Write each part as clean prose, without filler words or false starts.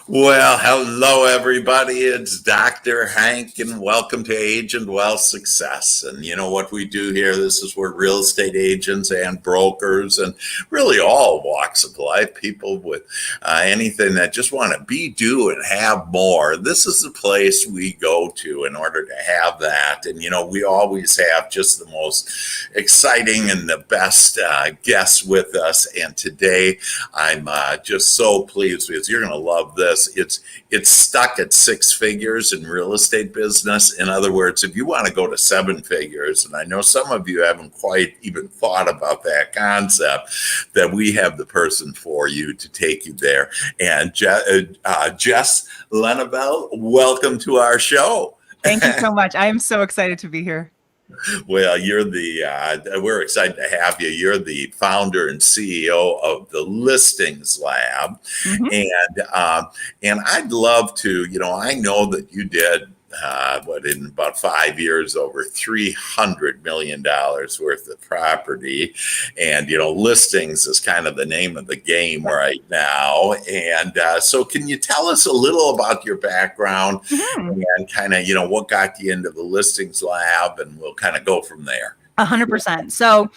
Well, hello, everybody. It's Dr. Hank, and welcome to Age and Wealth Success. And you know what we do here? This is where real estate agents and brokers, and really all walks of life, people with anything that just want to be, do, and have more. This is the place we go to in order to have that. And, you know, we always have just the most exciting and the best guests with us. And today, I'm just so pleased because you're going to love this. It's stuck at six figures in real estate business. In other words, if you want to go to seven figures, and I know some of you haven't quite even thought about that concept, that we have the person for you to take you there. And Jess Lenouvel, welcome to our show. Thank you so much. I am so excited to be here. Well, we're excited to have you. You're the founder and CEO of the Listings Lab. And I'd love to, I know that you did, in about 5 years, over $300 million worth of property. And, listings is kind of the name of the game right now. And so can you tell us a little about your background and kind of, what got you into the Listings Lab, and we'll kind of go from there. 100%. So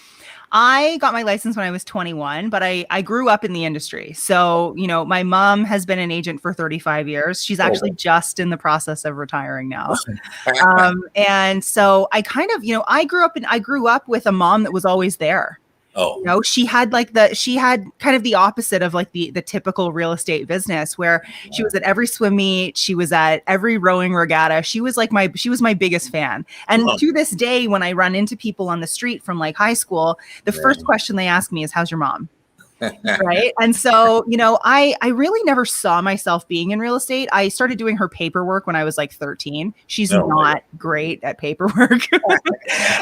I got my license when I was 21, but I grew up in the industry. So, my mom has been an agent for 35 years. She's actually just in the process of retiring now. And so I kind of, I grew up with a mom that was always there. Oh, she had kind of the opposite of like the typical real estate business, where she was at every swim meet, she was at every rowing regatta. She was my biggest fan. And to this day, when I run into people on the street from like high school, the first question they ask me is, "How's your mom?" Right. And so, I really never saw myself being in real estate. I started doing her paperwork when I was like 13. She's not great at paperwork.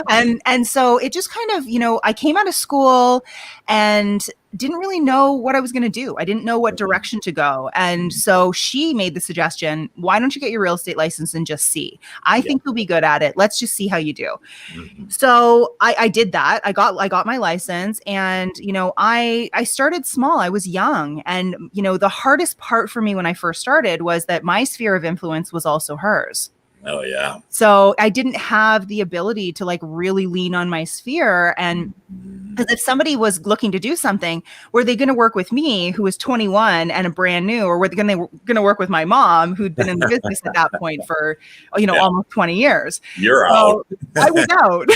And so it just kind of, I came out of school and didn't really know what I was going to do. I didn't know what direction to go. And so she made the suggestion, why don't you get your real estate license and just see? I think you'll be good at it. Let's just see how you do. So I did that. I got my license, and, I started small. I was young. And, the hardest part for me when I first started was that my sphere of influence was also hers. Oh, yeah. So I didn't have the ability to like really lean on my sphere. And because if somebody was looking to do something, were they going to work with me, who was 21 and a brand new, or were they going to work with my mom, who'd been in the business at that point for, almost 20 years? You're out. I was out.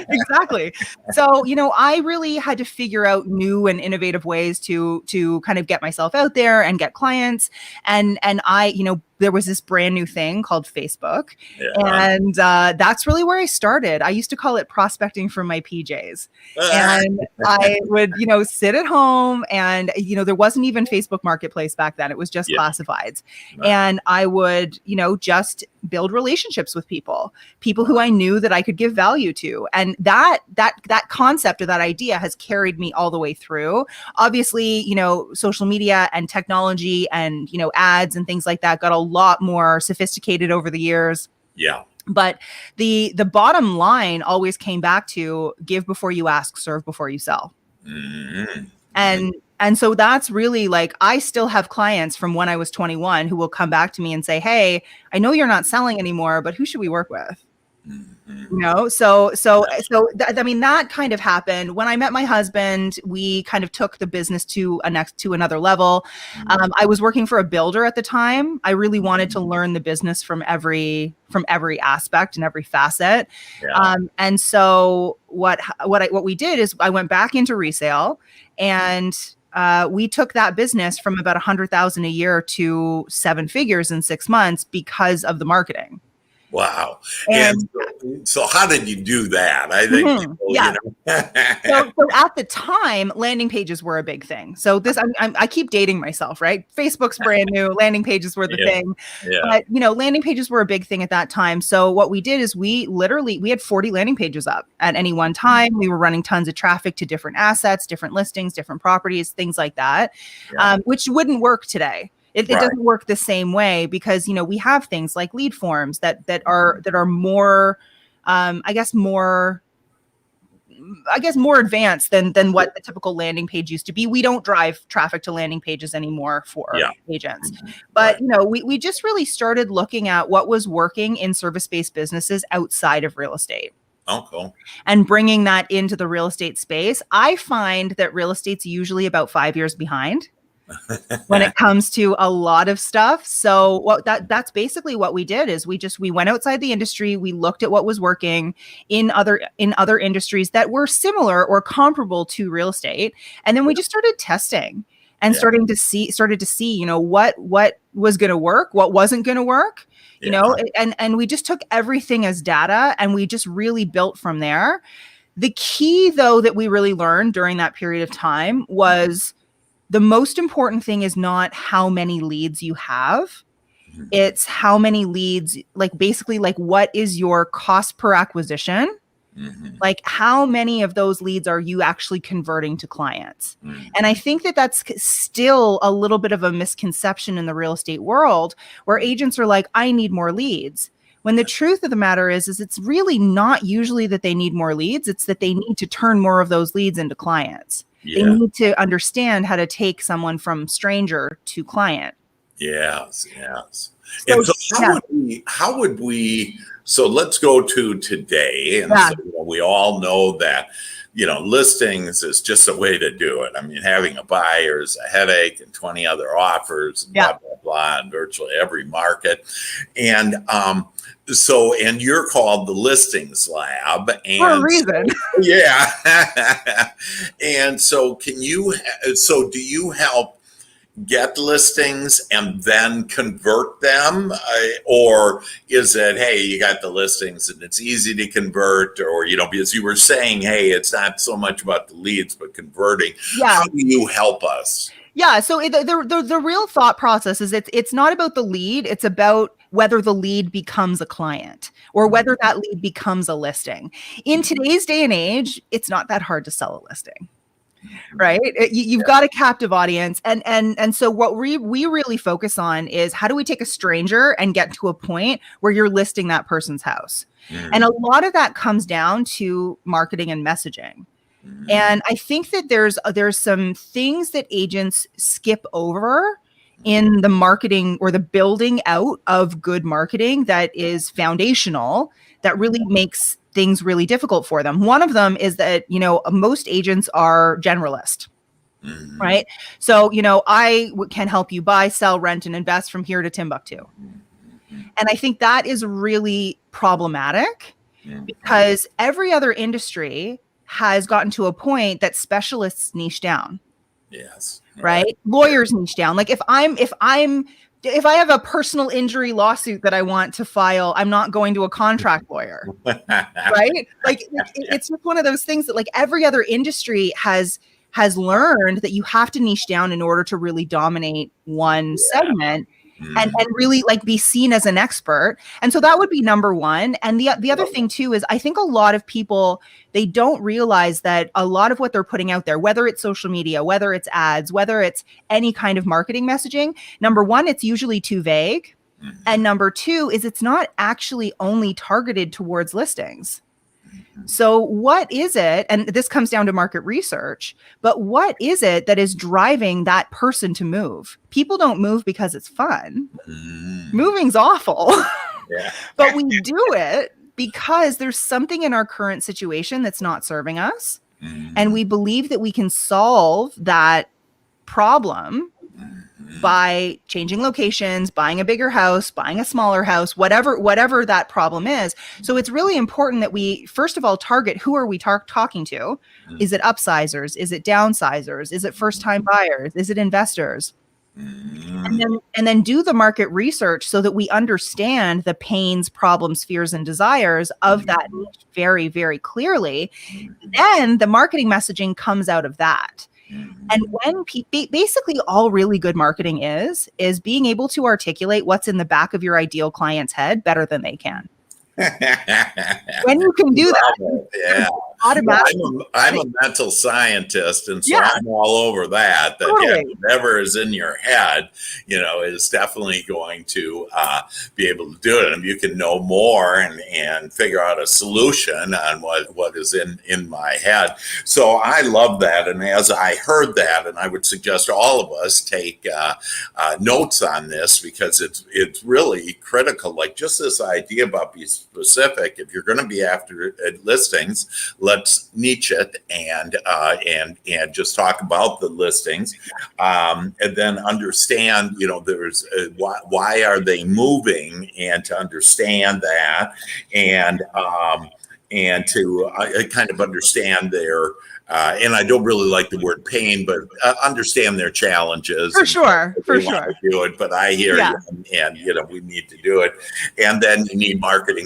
Exactly. So, I really had to figure out new and innovative ways to kind of get myself out there and get clients. And I, there was this brand new thing called Facebook. And that's really where I started. I used to call it prospecting from my PJs. And I would, sit at home, and, there wasn't even Facebook Marketplace back then. It was just classifieds. And I would, just build relationships with people who I knew that I could give value to. And that concept or that idea has carried me all the way through. Obviously, social media and technology and, ads and things like that got a lot more sophisticated over the years. Yeah. But the bottom line always came back to give before you ask, serve before you sell. And so that's really like, I still have clients from when I was 21 who will come back to me and say, "Hey, I know you're not selling anymore, but who should we work with?" So that kind of happened when I met my husband. We kind of took the business to another level. I was working for a builder at the time. I really wanted to learn the business from every aspect and every facet. And so what we did is I went back into resale, and we took that business from about 100,000 a year to seven figures in 6 months because of the marketing. Wow. And so how did you do that? I think, So at the time, landing pages were a big thing. So I keep dating myself, right? Facebook's brand new, landing pages were the thing. But, landing pages were a big thing at that time. So what we did is we had 40 landing pages up at any one time. We were running tons of traffic to different assets, different listings, different properties, things like that, which wouldn't work today. It doesn't work the same way because, we have things like lead forms that are more, I guess, more I guess, more advanced than what the typical landing page used to be. We don't drive traffic to landing pages anymore for agents. But, we just really started looking at what was working in service-based businesses outside of real estate. Oh, cool. And bringing that into the real estate space. I find that real estate's usually about 5 years behind when it comes to a lot of stuff. So that's basically what we did is we went outside the industry. We looked at what was working in other industries that were similar or comparable to real estate. And then we just started testing and started to see, what was going to work, what wasn't going to work, and we just took everything as data and we just really built from there. The key, though, that we really learned during that period of time was the most important thing is not how many leads you have. It's how many leads, basically what is your cost per acquisition? How many of those leads are you actually converting to clients? And I think that that's still a little bit of a misconception in the real estate world where agents are like, I need more leads. When the truth of the matter is it's really not usually that they need more leads. It's that they need to turn more of those leads into clients. They need to understand how to take someone from stranger to client. Yes. And so how would we, so let's go to today. And so, we all know that, listings is just a way to do it. I mean, having a buyer is a headache and 20 other offers, and blah, blah, blah, in virtually every market. And and you're called the Listings Lab. And for a reason. And so do you help get listings and then convert them? Or is it, hey, you got the listings and it's easy to convert? Or, because you were saying, hey, it's not so much about the leads, but converting. How do you help us? Yeah. So the real thought process is it's not about the lead. It's about whether the lead becomes a client or whether that lead becomes a listing. In today's day and age, it's not that hard to sell a listing. Right? You've got a captive audience. And so what we really focus on is how do we take a stranger and get to a point where you're listing that person's house? And a lot of that comes down to marketing and messaging. And I think that there's some things that agents skip over in the marketing or the building out of good marketing that is foundational, that really makes things really difficult for them. One of them is that, most agents are generalist, right? So, I can help you buy, sell, rent, and invest from here to Timbuktu. And I think that is really problematic because every other industry has gotten to a point that specialists niche down. Yes. Right? Lawyers niche down. If I have a personal injury lawsuit that I want to file, I'm not going to a contract lawyer. Right? It's just one of those things that every other industry has learned that you have to niche down in order to really dominate one segment. And really be seen as an expert. And so that would be number one. And the other thing too is I think a lot of people, they don't realize that a lot of what they're putting out there, whether it's social media, whether it's ads, whether it's any kind of marketing messaging, number one, it's usually too vague. And number two is it's not actually only targeted towards listings. So what is it? And this comes down to market research, but what is it that is driving that person to move? People don't move because it's fun. Moving's awful, but we do it because there's something in our current situation that's not serving us. And we believe that we can solve that problem by changing locations, buying a bigger house, buying a smaller house, whatever that problem is. So it's really important that we, first of all, target who are we talking to? Is it upsizers? Is it downsizers? Is it first-time buyers? Is it investors? And then do the market research so that we understand the pains, problems, fears, and desires of that niche very, very clearly. Then the marketing messaging comes out of that. And when basically all really good marketing is being able to articulate what's in the back of your ideal client's head better than they can. When you can do that, automatically. I'm a mental scientist, and so Yeah, I'm all over that. That yeah, totally. whatever is in your head, is definitely going to be able to do it. And you can know more and figure out a solution on what is in my head. So I love that. And as I heard that, and I would suggest all of us take notes on this, because it's really critical. Like just this idea about being specific. If you're going to be after listings, let's niche it and just talk about the listings, and then understand, there's why are they moving, and to understand that, and to kind of understand their. And I don't really like the word pain, but understand their challenges. For sure. Do it, but I hear you, and we need to do it. And then you need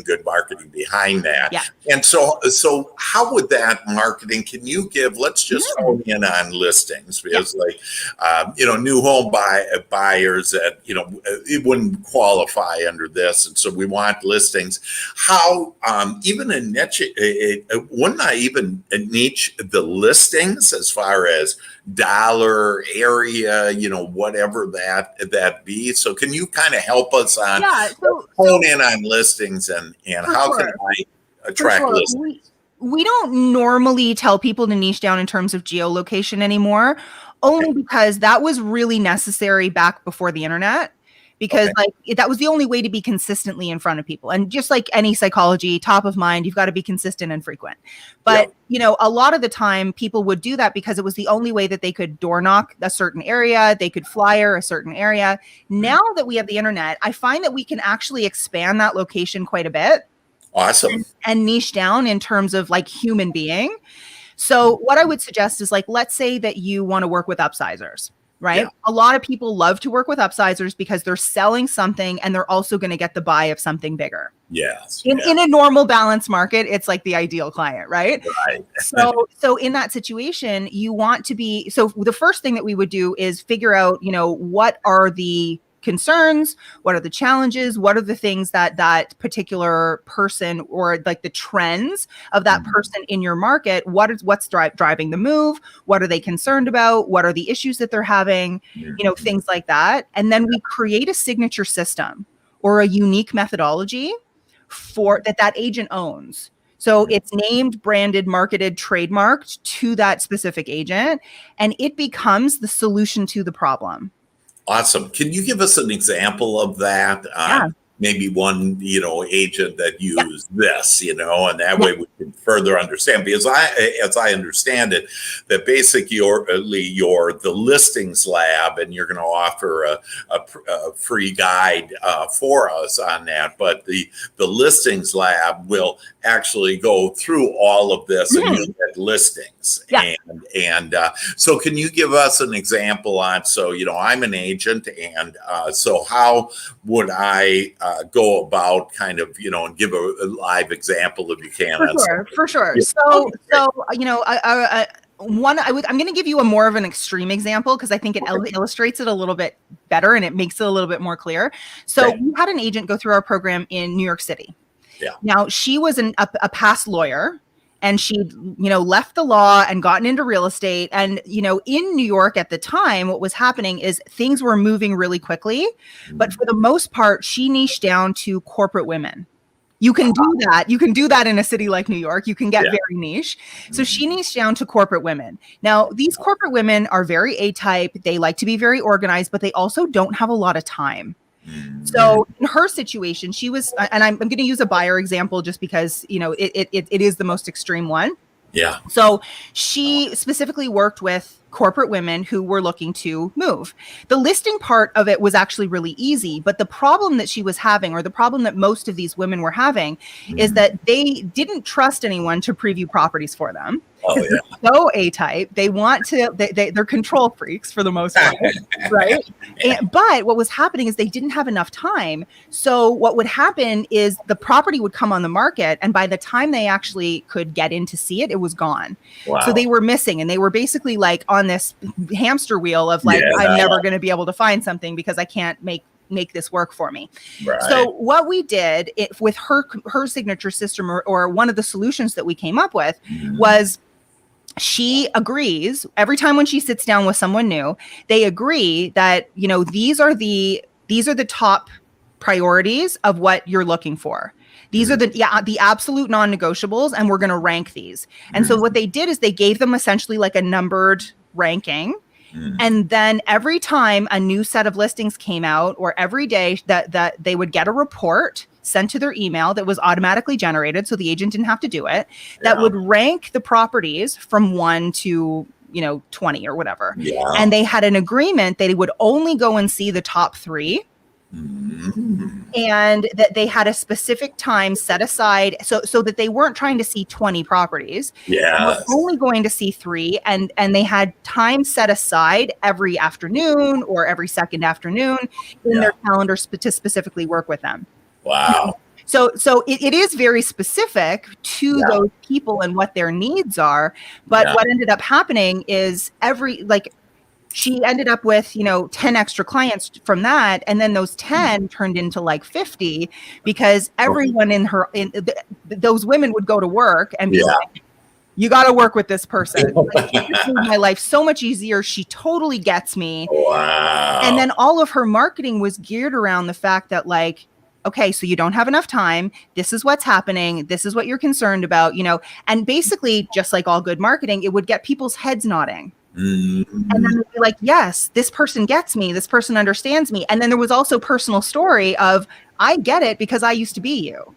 good marketing behind that. Yeah. And so how would that marketing? Can you give? Let's just hone in on listings, because new home buyers that it wouldn't qualify under this, and so we want listings. How even a niche? Wouldn't I even niche the listings as far as dollar area, whatever that be? So can you kind of help us on hone in on listings and how can I attract listings? We don't normally tell people to niche down in terms of geolocation anymore, only because that was really necessary back before the internet. Because that was the only way to be consistently in front of people. And just like any psychology, top of mind, you've got to be consistent and frequent. But, a lot of the time people would do that because it was the only way that they could door knock a certain area. They could flyer a certain area. Now that we have the internet, I find that we can actually expand that location quite a bit. Awesome. And niche down in terms of like human being. So what I would suggest is, like, let's say that you want to work with upsizers. Right. Yeah. A lot of people love to work with upsizers because they're selling something and they're also going to get the buy of something bigger. Yes. In a normal balanced market, it's like the ideal client, right? Right. So in that situation, you want to be, so the first thing that we would do is figure out, what are the concerns, what are the challenges, what are the things that particular person, or like the trends of that person in your market, what's driving the move, what are they concerned about, what are the issues that they're having, things like that. And then we create a signature system or a unique methodology for that agent owns. So it's named, branded, marketed, trademarked to that specific agent, and it becomes the solution to the problem. Awesome. Can you give us an example of that? Maybe one, agent that used this, and that way we can further understand. Because as I understand it, that basically you're the listings lab, and you're going to offer a free guide for us on that. But the listings lab will actually go through all of this and you get listings. And so can you give us an example on, so, I'm an agent, and so how would I go about kind of, and give a live example if you can. For sure. So, I'm going to give you a more of an extreme example because I think it illustrates it a little bit better and it makes it a little bit more clear. So we had an agent go through our program in New York City. Yeah. Now she was a past lawyer. And she'd, left the law and gotten into real estate. And, in New York at the time, what was happening is things were moving really quickly. But for the most part, she niched down to corporate women. You can do that. You can do that in a city like New York. You can get very niche. So she niched down to corporate women. Now, these corporate women are very A-type. They like to be very organized, but they also don't have a lot of time. So in her situation, she was, and I'm going to use a buyer example just because, it is the most extreme one. Yeah. So she specifically worked with corporate women who were looking to move. The listing part of it was actually really easy, but the problem that she was having, or the problem that most of these women were having, is that they didn't trust anyone to preview properties for them. Oh, yeah. They're so A-type. They want to, they're control freaks for the most part, right? But what was happening is they didn't have enough time. So what would happen is the property would come on the market, and by the time they actually could get in to see it, it was gone. Wow. So they were missing, and they were basically like on this hamster wheel of like, I'm never going to be able to find something because I can't make make this work for me. Right. So what we did with her signature system, or one of the solutions that we came up with, was she agrees every time when she sits down with someone new, they agree that, you know, these are the top priorities of what you're looking for. These are the absolute non-negotiables, and we're going to rank these. And so what they did is they gave them essentially like a numbered ranking. And then every time a new set of listings came out, or every day that they would get a report sent to their email that was automatically generated, so the agent didn't have to do it, that would rank the properties from 1 to, you know, 20 or whatever. And they had an agreement that they would only go and see the top 3. And that they had a specific time set aside so that they weren't trying to see 20 properties. They were only going to see 3, and they had time set aside every afternoon or every second afternoon in their calendar to specifically work with them. Wow. So it is very specific to those people and what their needs are. But what ended up happening is she ended up with, you know, 10 extra clients from that. And then those 10 turned into like 50, because everyone those women would go to work and be like, you got to work with this person. Like, she just made my life so much easier. She totally gets me. Wow. And then all of her marketing was geared around the fact that, like, okay, so you don't have enough time. This is what's happening. This is what you're concerned about, you know, and basically, just like all good marketing, it would get people's heads nodding. And then they'd be like, yes, this person gets me. This person understands me. And then there was also personal story of, I get it because I used to be you.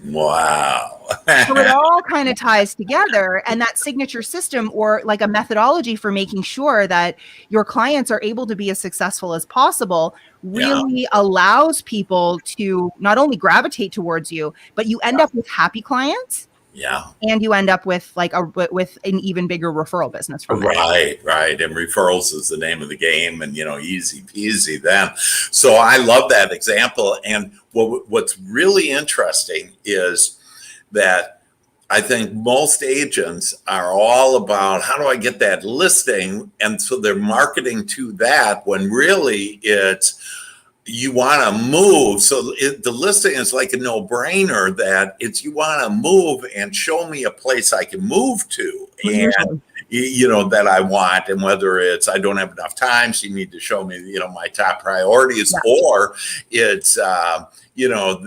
Wow. So it all kind of ties together. And that signature system, or like a methodology for making sure that your clients are able to be as successful as possible, really allows people to not only gravitate towards you, but you end up with happy clients. And you end up with with an even bigger referral business from that. Right. And referrals is the name of the game, and, you know, easy peasy then. So I love that example. And what's really interesting is that I think most agents are all about, how do I get that listing? And so they're marketing to that, when really it's, you want to move. So the listing is like a no-brainer, that it's, you want to move and show me a place I can move to. And, you know, that I want. And whether it's, I don't have enough time, so you need to show me, you know, my top priorities, or it's, you know,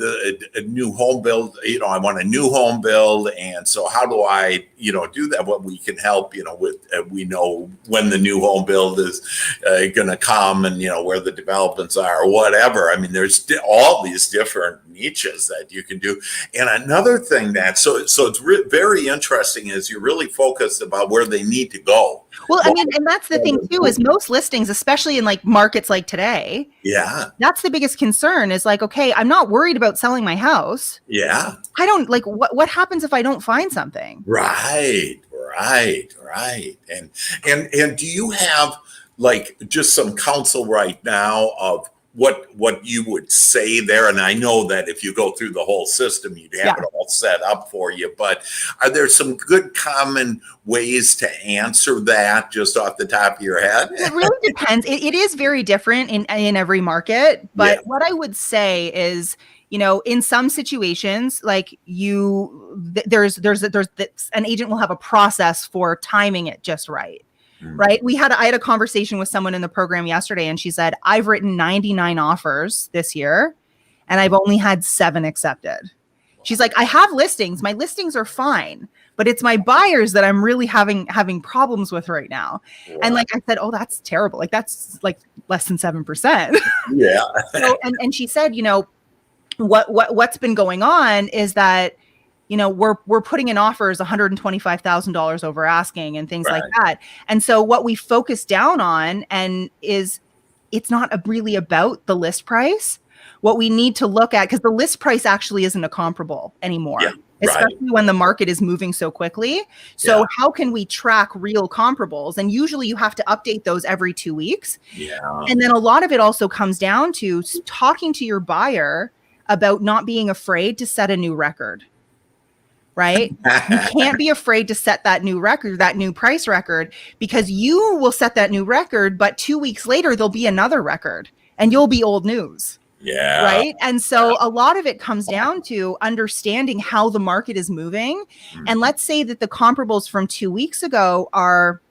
a new home build, you know, I want a new home build. And so how do I, you know, do that? What we can help, you know, with, we know when the new home build is going to come, and, you know, where the developments are, or whatever. I mean, there's all these different niches that you can do. And another thing that, so it's very interesting, is you're really focused about where they need to go. Well, I mean, and that's the thing too, is most listings, especially in like markets like today, that's the biggest concern, is like, okay, I'm not worried about selling my house. I don't like, what happens if I don't find something? Right. And do you have like just some counsel right now of what you would say there? And I know that if you go through the whole system, you'd have it all set up for you, but are there some good common ways to answer that just off the top of your head? It really depends. It is very different in every market, but what I would say is, you know, in some situations, like there's an agent will have a process for timing it just right. Right. I had a conversation with someone in the program yesterday, and she said, I've written 99 offers this year and I've only had 7 accepted. She's like, I have listings. My listings are fine, but it's my buyers that I'm really having problems with right now. Wow. And like I said, oh, that's terrible. Like that's like less than 7%. So, and she said, you know, what's been going on is that, you know, we're putting in offers $125,000 over asking and things like that. And so what we focus down on is it's not really about the list price. What we need to look at, because the list price actually isn't a comparable anymore, especially when the market is moving so quickly. So how can we track real comparables? And usually you have to update those every 2 weeks. And then a lot of it also comes down to talking to your buyer about not being afraid to set a new record. Right? You can't be afraid to set that new record, that new price record, because you will set that new record, but 2 weeks later, there'll be another record and you'll be old news. Yeah. Right. And so a lot of it comes down to understanding how the market is moving. And let's say that the comparables from 2 weeks ago are,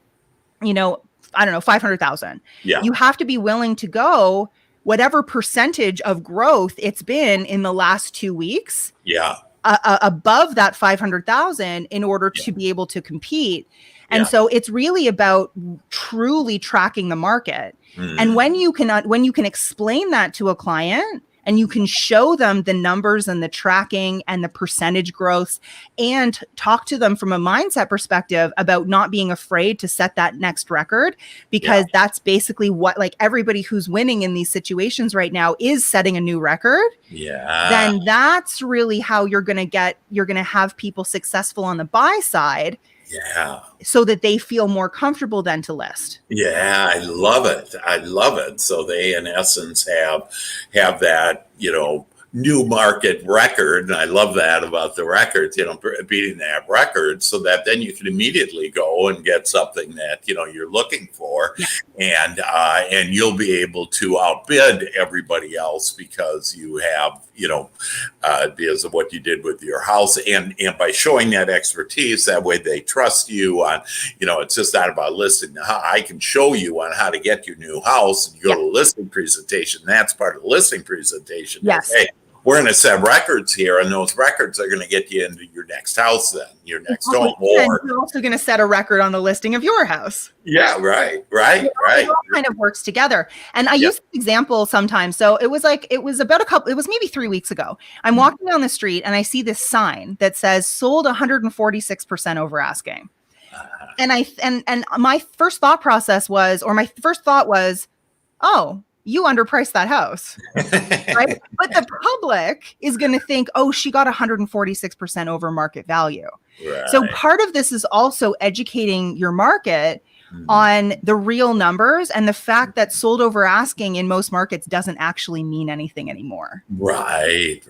I don't know, 500,000. Yeah. You have to be willing to go whatever percentage of growth it's been in the last 2 weeks. Yeah. Above that 500,000 in order to be able to compete. And Yeah. so it's really about truly tracking the market. And when you can explain that to a client and you can show them the numbers and the tracking and the percentage growth and talk to them from a mindset perspective about not being afraid to set that next record, because that's basically what, like, everybody who's winning in these situations right now is setting a new record. Yeah. Then that's really how you're going to have people successful on the buy side. Yeah. So that they feel more comfortable then to list. Yeah, I love it. I love it. So they, in essence, have that, new market record. And I love that about the records, beating that record, so that then you can immediately go and get something that, you're looking for. And you'll be able to outbid everybody else because you have, because of what you did with your house. And by showing that expertise, that way they trust you on, it's just not about listing. I can show you on how to get your new house. And you go to the listing presentation. That's part of the listing presentation. Yes. Hey, we're going to set records here, and those records are going to get you into your next house, then your next home. And you're also going to set a record on the listing of your house. Yeah, right. It all kind of works together. And I use this example sometimes. So it was maybe 3 weeks ago. I'm walking down the street and I see this sign that says sold 146% over asking. And my first thought was, oh, you underpriced that house, right? But the public is going to think, oh, she got 146% over market value. Right. So part of this is also educating your market on the real numbers and the fact that sold over asking in most markets doesn't actually mean anything anymore. Right.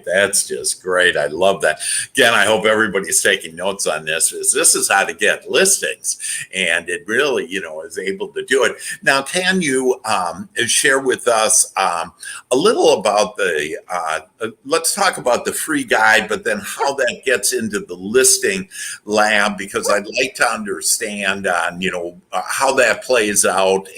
That's just great. I love that. Again, I hope everybody's taking notes on this. This is how to get listings, and it really, is able to do it. Now, can you share with us a little about let's talk about the free guide, but then how that gets into the listing lab, because I'd like to understand on, how that plays out.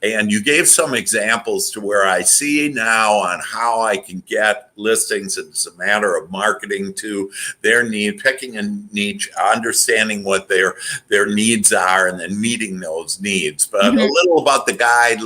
And you gave some examples to where I see now on how I can get listings. It's a matter of marketing to their need, picking a niche, understanding what their needs are, and then meeting those needs. But a little about the guide,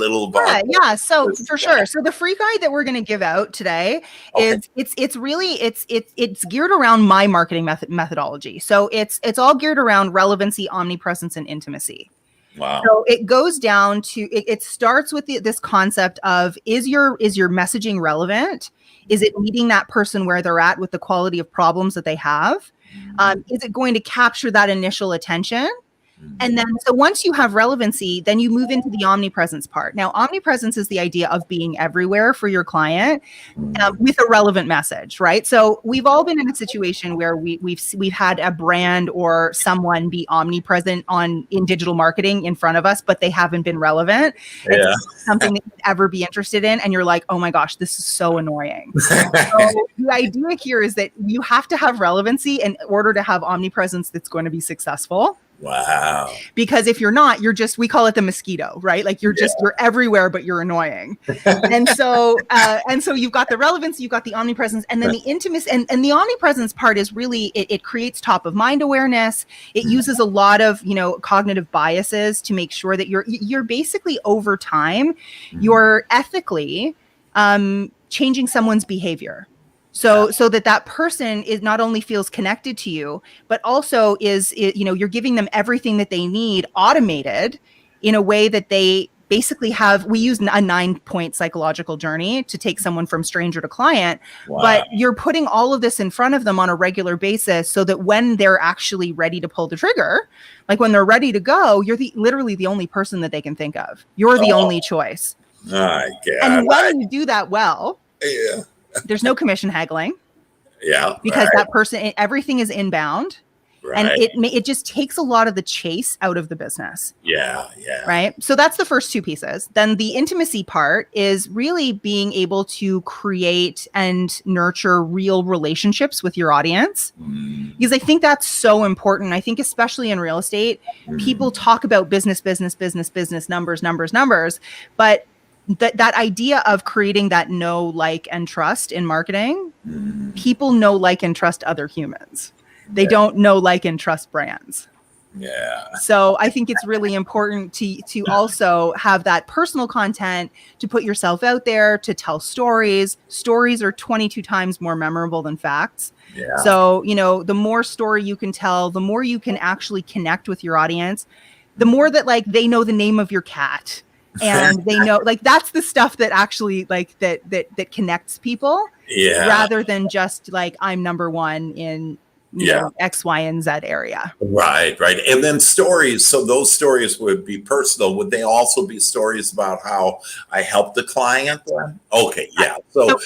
So for sure. So the free guide that we're going to give out today is it's geared around my marketing methodology. So it's all geared around relevancy, omnipresence, and intimacy. Wow. So it goes down to, it starts with this concept of, is your messaging relevant? Is it meeting that person where they're at with the quality of problems that they have? Is it going to capture that initial attention? And then, so once you have relevancy, then you move into the omnipresence part. Now, omnipresence is the idea of being everywhere for your client with a relevant message, right? So we've all been in a situation where we've had a brand or someone be omnipresent in digital marketing in front of us, but they haven't been relevant. Yeah. It's something that you'd ever be interested in, and you're like, oh my gosh, this is so annoying. So the idea here is that you have to have relevancy in order to have omnipresence that's going to be successful. Wow. Because if you're not, we call it the mosquito, right? Like you're everywhere, but you're annoying. and so you've got the relevance, you've got the omnipresence, and then the intimacy, and the omnipresence part is really, it creates top of mind awareness. It uses a lot of, cognitive biases to make sure that you're basically over time, you're ethically changing someone's behavior. So that person is not only feels connected to you, but also you're giving them everything that they need automated in a way that they basically we use a 9-point psychological journey to take someone from stranger to client. Wow. But you're putting all of this in front of them on a regular basis so that when they're actually ready to pull the trigger, like when they're ready to go, you're literally the only person that they can think of. You're the only choice. And when you do that well, there's no commission haggling. Yeah. Because that person, everything is inbound. And Right. it just takes a lot of the chase out of the business. Yeah. Yeah. Right. So that's the first two pieces. Then the intimacy part is really being able to create and nurture real relationships with your audience. Because I think that's so important. I think especially in real estate, people talk about business, numbers. But that idea of creating that know, like, and trust in marketing, people know, like, and trust other humans. They don't know, like, and trust brands. Yeah. So I think it's really important to also have that personal content, to put yourself out there, to tell stories. Stories are 22 times more memorable than facts. Yeah. So, the more story you can tell, the more you can actually connect with your audience, the more that like they know the name of your cat, and they know, like, that's the stuff that actually like that connects people, rather than just like, I'm number one in X, Y, and Z area. Right. And then stories. So those stories would be personal. Would they also be stories about how I helped the client then? Okay. Yeah. So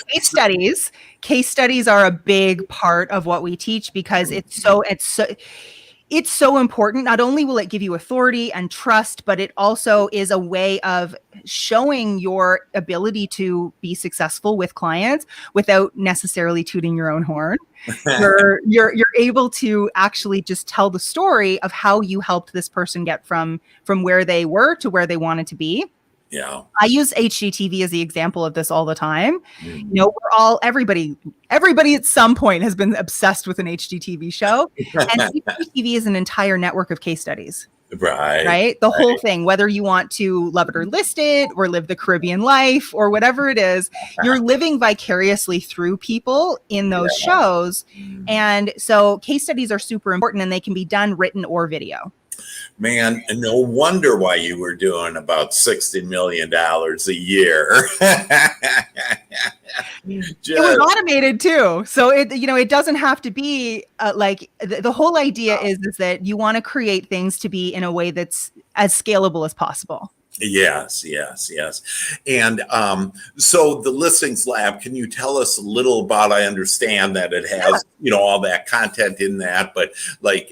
case studies are a big part of what we teach, because it's so important. Not only will it give you authority and trust, but it also is a way of showing your ability to be successful with clients without necessarily tooting your own horn. You're able to actually just tell the story of how you helped this person get from where they were to where they wanted to be. Yeah. I use HGTV as the example of this all the time. Everybody at some point has been obsessed with an HGTV show, and HGTV is an entire network of case studies. Right? The whole thing, whether you want to love it or list it, or live the Caribbean life, or whatever it is, you're living vicariously through people in those shows. And so case studies are super important, and they can be done written or video. Man, no wonder why you were doing about $60 million a year. It was automated too. So it doesn't have to be like the whole idea is that you want to create things to be in a way that's as scalable as possible. Yes. And so the Listings Lab, can you tell us a little about, I understand that it has, all that content in that, but like,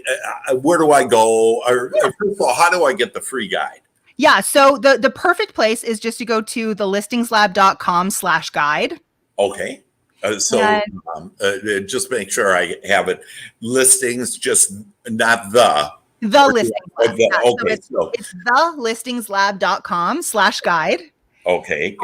where do I go? Or first of all, how do I get the free guide? Yeah. So the perfect place is just to go to thelistingslab.com/guide. Okay. Just make sure I have it. Listings, just not the Listings Lab. Okay. So it's thelistingslab.com/guide. Okay.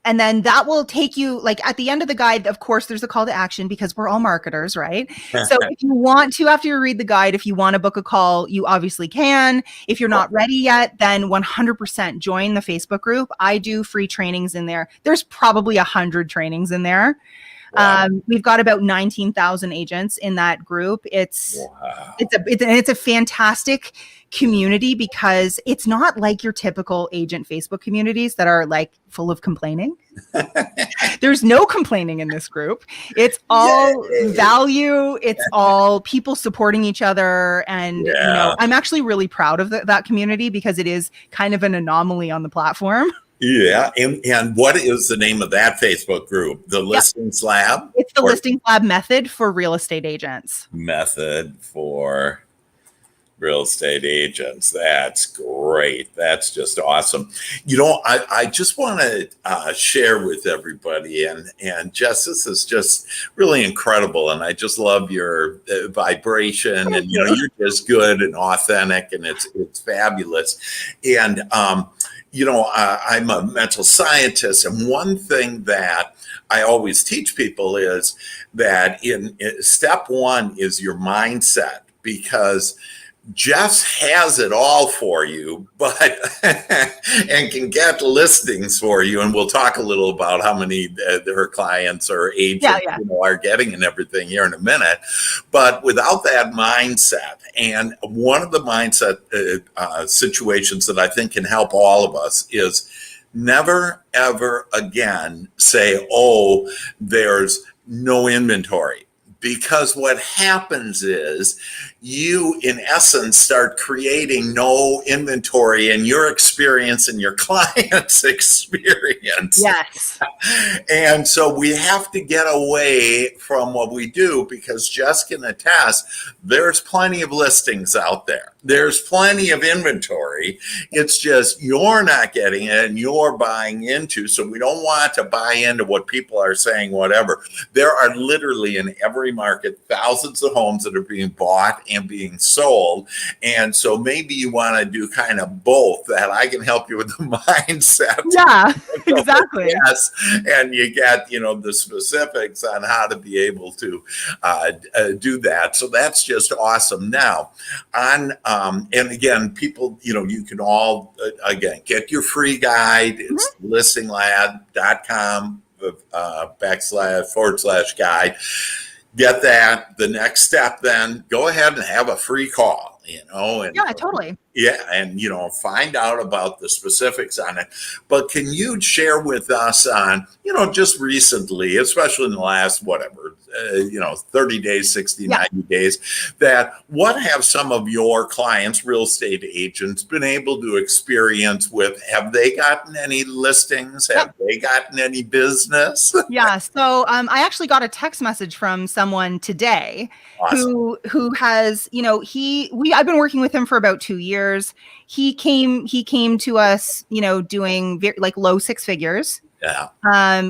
And then that will take you, like, at the end of the guide, of course, there's a call to action, because we're all marketers, right? So if you want to, after you read the guide, if you want to book a call, you obviously can. If you're not ready yet, then 100% join the Facebook group. I do free trainings in there. There's probably 100 trainings in there. Wow. We've got about 19,000 agents in that group. It's a fantastic community, because it's not like your typical agent Facebook communities that are like full of complaining. There's no complaining in this group. It's all value. It's all people supporting each other. And, I'm actually really proud of that community, because it is kind of an anomaly on the platform. Yeah. And what is the name of that Facebook group? The Listings Lab? It's the Listings Lab method for real estate agents. Method for real estate agents. That's great. That's just awesome. I just want to share with everybody, and Jess, this is just really incredible. And I just love your vibration, and you're just good and authentic, and it's fabulous. And I'm a mental scientist, and one thing that I always teach people is that in step one is your mindset, because Jess has it all for you, but and can get listings for you. And we'll talk a little about how many her clients or agents are getting and everything here in a minute. But without that mindset, and one of the mindset situations that I think can help all of us is never, ever again say, oh, there's no inventory. Because what happens is you in essence start creating no inventory in your experience and your client's experience. Yes. And so we have to get away from what we do, because Jess can attest, there's plenty of listings out there. There's plenty of inventory. It's just you're not getting it and you're buying into. So we don't want to buy into what people are saying, whatever. There are literally in every market thousands of homes that are being bought and being sold. And so maybe you want to do kind of both, that I can help you with the mindset. Yeah, exactly. Yes. And you get, the specifics on how to be able to do that. So that's just awesome. Now, and again, people, you can all, again, get your free guide. It's listinglab.com // Get that. The next step, then go ahead and have a free call, and yeah, totally. Yeah. And, find out about the specifics on it. But can you share with us on, just recently, especially in the last, 30 days, 60, 90 days, that what have some of your clients, real estate agents, been able to experience with? Have they gotten any listings? Have they gotten any business? Yeah. So I actually got a text message from someone today. Awesome. who has, I've been working with him for about 2 years. He came to us, doing low six figures. Yeah.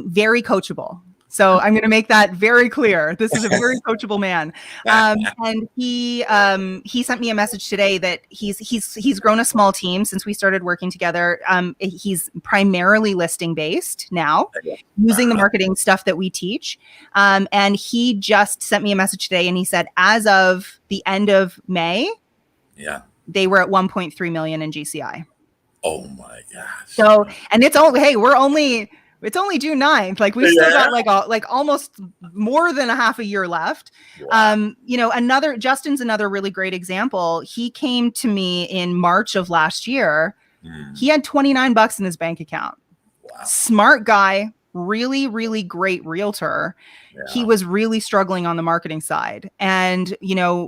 Very coachable. So I'm going to make that very clear. This is a very coachable man. And he sent me a message today that he's grown a small team since we started working together. He's primarily listing based now, using the marketing stuff that we teach. And he just sent me a message today, and he said, as of the end of May, they were at 1.3 million in GCI. Oh my gosh. So, and it's only June 9th. We've still got almost more than a half a year left. Wow. Justin's another really great example. He came to me in March of last year. He had $29 in his bank account. Wow. Smart guy, really, really great realtor. Yeah. He was really struggling on the marketing side. And,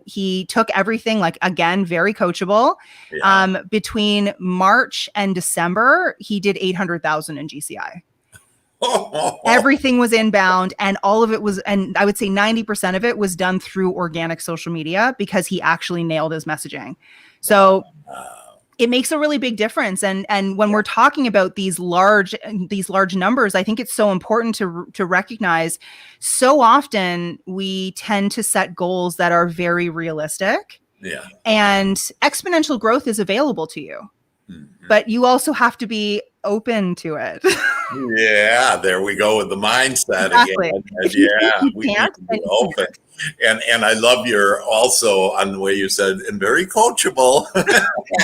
he took everything, again, very coachable. Yeah. Between March and December, he did 800,000 in GCI. Everything was inbound, and all of it was, and I would say 90% of it was done through organic social media, because he actually nailed his messaging. So it makes a really big difference. And when we're talking about these large numbers, I think it's so important to recognize, so often we tend to set goals that are very realistic. Yeah. And exponential growth is available to you. Mm-hmm. But you also have to be open to it. Yeah, there we go with the mindset again. And we need to be open. And I love your also on the way you said, and very coachable.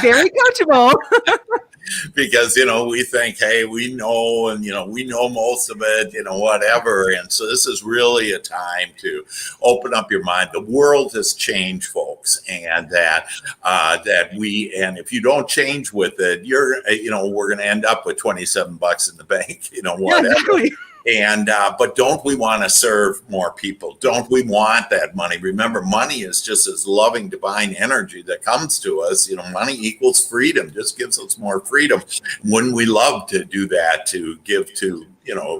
Very coachable. Because, we think, hey, we know, and, we know most of it, whatever. And so this is really a time to open up your mind. The world has changed, folks, and that and if you don't change with it, we're going to end up with $27 in the bank, whatever. Yeah, exactly. And but don't we want to serve more people? Don't we want that money? Remember, money is just as loving divine energy that comes to us. Money equals freedom, just gives us more freedom. Wouldn't we love to do that, to give to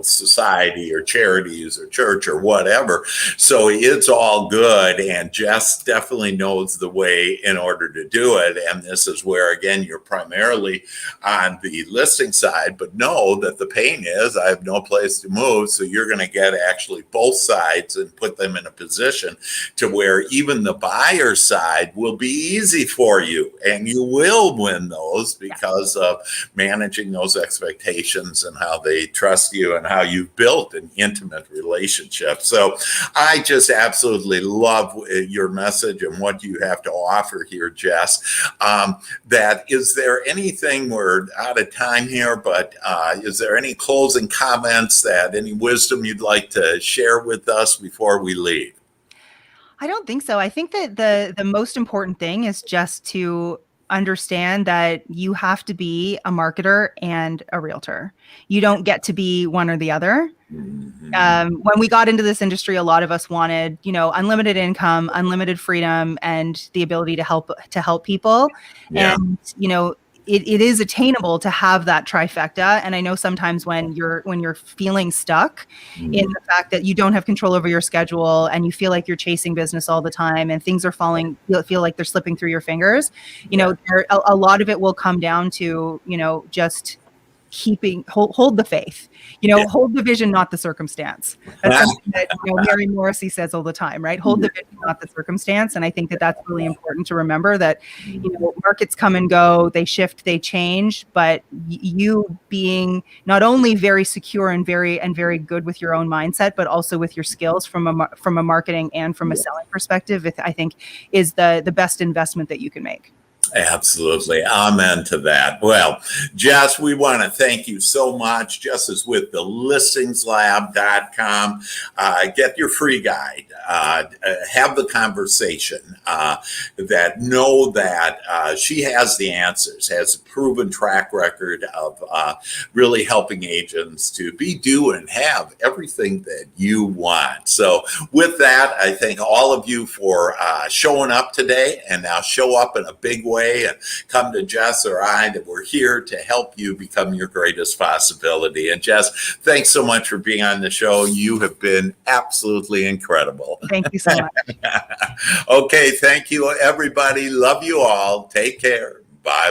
society or charities or church or whatever? So it's all good. And Jess definitely knows the way in order to do it. And this is where, again, you're primarily on the listing side, but know that the pain is, I have no place to move. So you're going to get actually both sides and put them in a position to where even the buyer side will be easy for you. And you will win those because of managing those expectations and how they trust you and how you've built an intimate relationship. So I just absolutely love your message and what you have to offer here, Jess. Is there anything, we're out of time here, but is there any closing comments, any wisdom you'd like to share with us before we leave? I don't think so. I think that the most important thing is just to understand that you have to be a marketer and a realtor. You don't get to be one or the other. When we got into this industry, a lot of us wanted, unlimited income, unlimited freedom, and the ability to help people. Yeah. And, it is attainable to have that trifecta. And I know sometimes when you're feeling stuck in the fact that you don't have control over your schedule and you feel like you're chasing business all the time and things are feel like they're slipping through your fingers, a lot of it will come down to, just hold the faith, hold the vision, not the circumstance. That's something that Mary Morrissey says all the time, right? Hold the vision, not the circumstance. And I think that that's really important to remember, that markets come and go, they shift, they change, but you being not only very secure and very good with your own mindset, but also with your skills from a marketing and from a selling perspective, I think is the best investment that you can make. Absolutely. Amen to that. Well, Jess, we want to thank you so much. Jess is with the listingslab.com. Get your free guide. Have the conversation that know that she has the answers, has a proven track record of really helping agents to be, do, and have everything that you want. So with that, I thank all of you for showing up today, and now show up in a big way and come to Jess or I, that we're here to help you become your greatest possibility. And Jess, thanks so much for being on the show. You have been absolutely incredible. Thank you so much. Okay, thank you, everybody. Love you all. Take care. Bye.